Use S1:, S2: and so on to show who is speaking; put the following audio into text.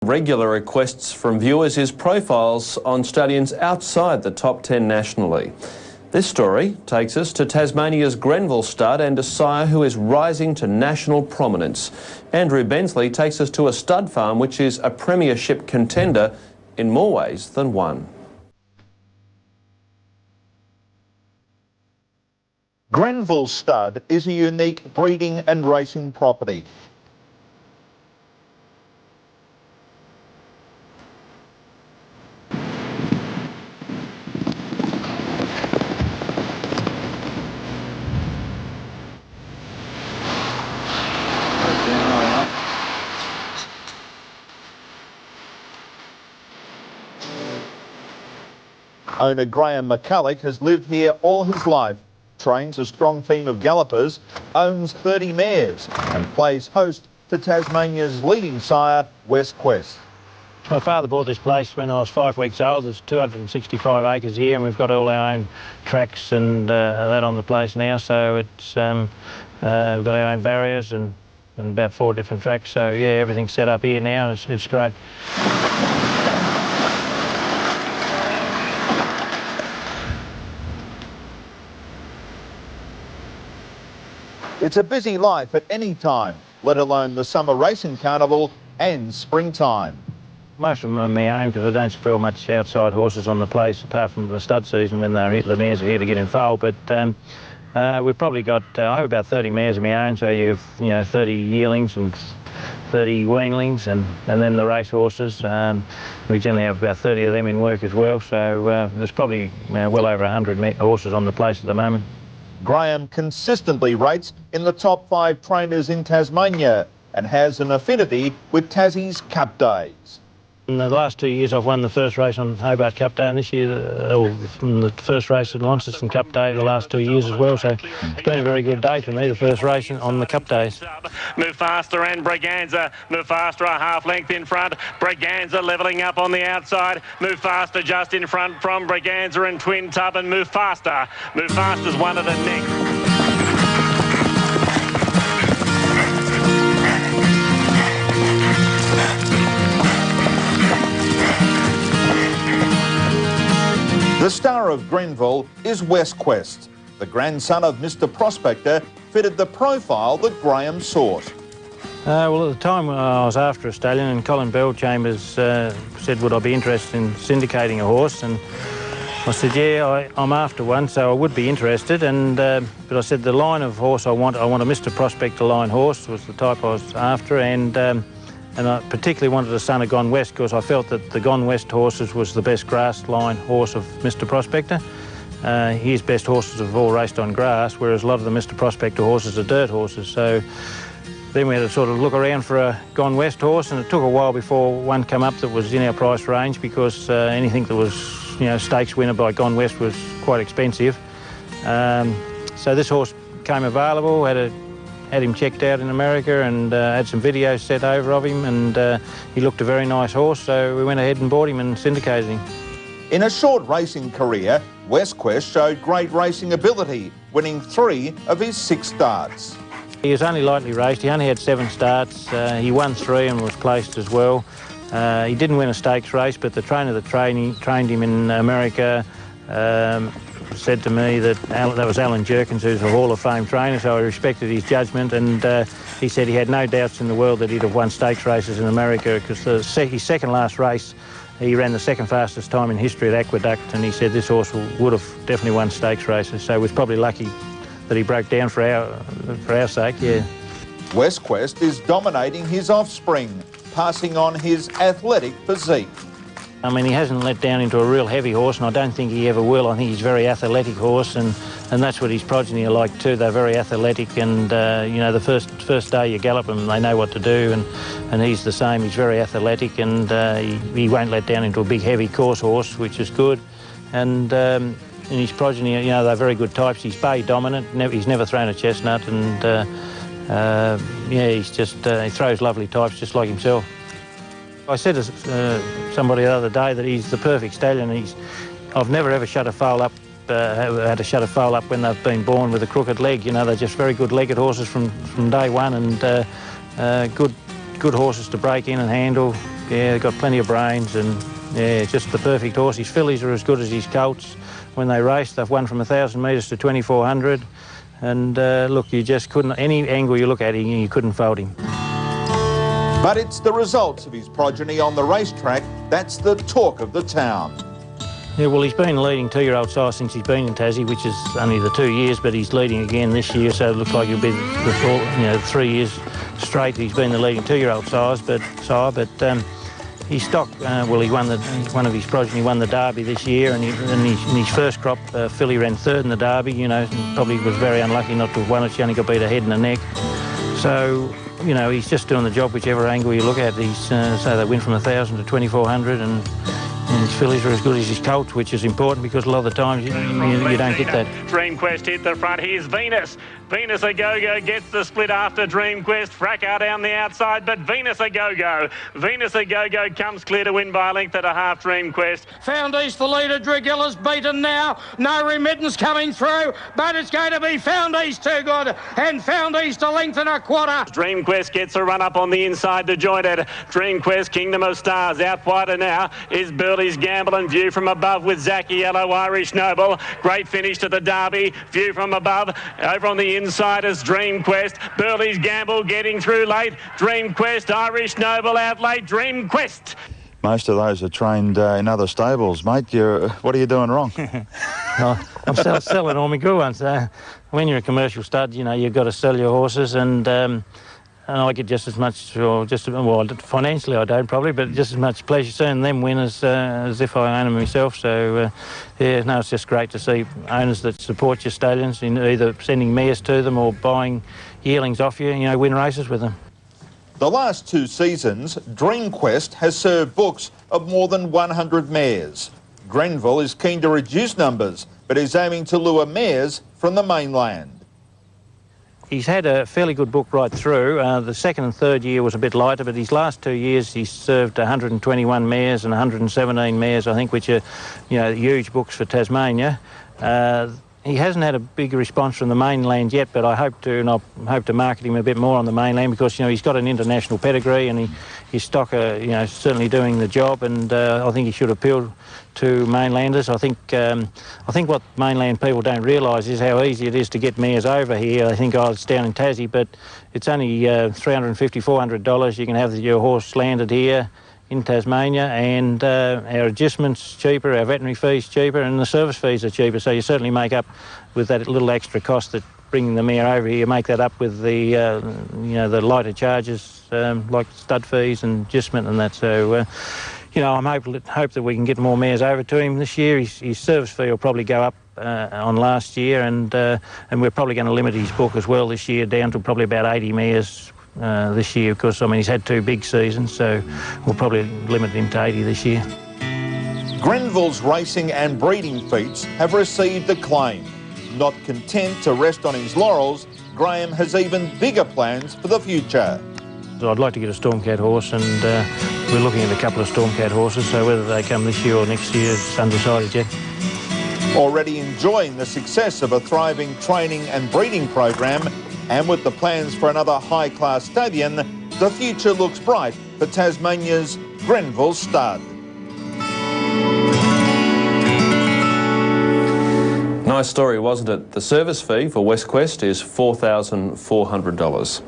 S1: Regular requests from viewers is profiles on stallions outside the top 10 nationally. This story takes us to Tasmania's Grenville Stud and a sire who is rising to national prominence. Andrew Bensley takes us to a stud farm which is a premiership contender in more ways than one.
S2: Grenville Stud is a unique breeding and racing property. Owner Graham McCulloch has lived here all his life, trains a strong team of gallopers, owns 30 mares and plays host to Tasmania's leading sire, West Quest.
S3: My father bought this place when I was 5 weeks old. There's 265 acres here and we've got all our own tracks and that on the place now, so it's we've got our own barriers and about 4 different tracks, so yeah, everything's set up here now. It's great.
S2: It's a busy life at any time, let alone the summer racing carnival and springtime.
S3: Most of them are my own because I don't sell much outside horses on the place apart from the stud season when they're here, the mares are here to get in foal. But we've probably got, I have about 30 mares of my own, so you have 30 yearlings and 30 weanlings and then the race horses. We generally have about 30 of them in work as well, so there's probably well over 100 horses on the place at the moment.
S2: Graham consistently rates in the top 5 trainers in Tasmania and has an affinity with Tassie's Cup Days.
S3: In the last 2 years I've won the first race on Hobart Cup Day, and this year the first race at Launceston Cup Day the last 2 years as well, so it's been a very good day for me, the first race on the Cup Days.
S4: Move Faster and Braganza. Move Faster a half length in front. Braganza levelling up on the outside. Move Faster just in front from Braganza and Twin Tub, and Move Faster. Move Faster's one at the neck.
S2: The star of Grenville is West Quest. The grandson of Mr Prospector fitted the profile that Graham sought.
S3: Well, at the time I was after a stallion, and Colin Bellchambers said would I be interested in syndicating a horse, and I said yeah, I'm after one, so I would be interested. And but I said the line of horse I want a Mr Prospector line horse was the type I was after, and I particularly wanted a son of Gone West because I felt that the Gone West horses was the best grass line horse of Mr Prospector. His best horses have all raced on grass, whereas a lot of the Mr Prospector horses are dirt horses. So then we had to sort of look around for a Gone West horse, and it took a while before one came up that was in our price range, because anything that was stakes winner by Gone West was quite expensive. So this horse came available, had him checked out in America and had some videos set over of him, and he looked a very nice horse, so we went ahead and bought him and syndicated him.
S2: In a short racing career, West Quest showed great racing ability, winning 3 of his 6 starts.
S3: He was only lightly raced. He only had 7 starts. He won 3 and was placed as well. He didn't win a stakes race, but the trainer that trained him in America said to me that was Alan Jerkins, who's a Hall of Fame trainer, so I respected his judgment, and he said he had no doubts in the world that he'd have won stakes races in America, because his second last race, he ran the second fastest time in history at Aqueduct, and he said this horse would have definitely won stakes races, so he was probably lucky that he broke down for our sake, yeah.
S2: West Quest is dominating his offspring, passing on his athletic physique.
S3: I mean, he hasn't let down into a real heavy horse, and I don't think he ever will. I think he's a very athletic horse, and that's what his progeny are like too. They're very athletic, and the first day you gallop them, they know what to do, and he's the same. He's very athletic, and he won't let down into a big heavy course horse, which is good. And in his progeny, they're very good types. He's bay dominant. He's never thrown a chestnut, and he's just he throws lovely types just like himself. I said to somebody the other day that he's the perfect stallion. I've never ever shut a foal up, had to shut a foal up when they've been born with a crooked leg. They're just very good legged horses from day one, and good horses to break in and handle, Yeah, they've got plenty of brains, and yeah, just the perfect horse. His fillies are as good as his colts. When they race, they've won from 1,000 metres to 2,400. And look, you just couldn't, any angle you look at him, you couldn't fault him.
S2: But it's the results of his progeny on the racetrack that's the talk of the town.
S3: Yeah, well, he's been leading 2-year-old sire since he's been in Tassie, which is only the 2 years, but he's leading again this year, so it looks like he'll be the 3 years straight. He's been the leading 2-year-old sire, but his stock, well, he won one of his progeny won the Derby this year, and in his first crop, filly ran 3rd in the Derby, you know, and probably was very unlucky not to have won it. She only got beat a head and a neck. So, you know, he's just doing the job whichever angle you look at. He's, so they win from 1,000 to 2,400, and his fillies are as good as his colts, which is important because a lot of the times you don't get that.
S4: Dream Quest hit the front. Here's Venus. Venus A Go-Go gets the split after Dream Quest. Fracas down the outside, but Venus A Go-Go. Venus A Go-Go comes clear to win by a length at a half. Dream Quest.
S5: Found East, the leader. Drigilla's beaten now. No remittance coming through, but it's going to be Found East too good, and Found East a length and a quarter.
S4: Dream Quest gets a run up on the inside to join it. Dream Quest, Kingdom of Stars. Out wider now is Burley's Gamble and View from Above with Zachy Yellow, Irish Noble. Great finish to the Derby. View from Above. Over on the inside is Dream Quest. Burley's Gamble getting through late. Dream Quest, Irish Noble out late. Dream Quest.
S2: Most of those are trained in other stables, mate. What are you doing wrong?
S3: I'm selling all my good ones. When you're a commercial stud, you know, you've got to sell your horses, and I get just as much, or just, well, financially I don't probably, but just as much pleasure seeing them win as if I own them myself. So, yeah, no, it's just great to see owners that support your stallions in either sending mares to them or buying yearlings off you, you know, win races with them.
S2: The last 2 seasons, Dream Quest has served books of more than 100 mares. Grenville is keen to reduce numbers, but is aiming to lure mares from the mainland.
S3: He's had a fairly good book right through. The 2nd and 3rd year was a bit lighter, but his last 2 years he's served 121 mares and 117 mares, I think, which are, you know, huge books for Tasmania. He hasn't had a big response from the mainland yet, but I hope to, and I hope to market him a bit more on the mainland because, you know, he's got an international pedigree and his stock are, you know, certainly doing the job, and I think he should appeal to mainlanders. I think what mainland people don't realise is how easy it is to get mares over here. I think it's down in Tassie, but it's only $350, $400. You can have your horse landed here in Tasmania, and our adjustments cheaper, our veterinary fees cheaper, and the service fees are cheaper. So you certainly make up with that little extra cost that bringing the mare over here. Make that up with the you know, the lighter charges like stud fees and adjustment and that. So you know, I'm hope that we can get more mares over to him this year. His service fee will probably go up on last year, and we're probably going to limit his book as well this year down to probably about 80 mares. This year, because I mean he's had 2 big seasons, so we'll probably limit him to 80 this year.
S2: Grenville's racing and breeding feats have received acclaim. Not content to rest on his laurels, Graham has even bigger plans for the future.
S3: I'd like to get a Stormcat horse, and we're looking at a couple of Stormcat horses, so whether they come this year or next year is undecided yet.
S2: Already enjoying the success of a thriving training and breeding program, and with the plans for another high-class stallion, the future looks bright for Tasmania's Grenville Stud.
S1: Nice story, wasn't it? The service fee for West Quest is $4,400.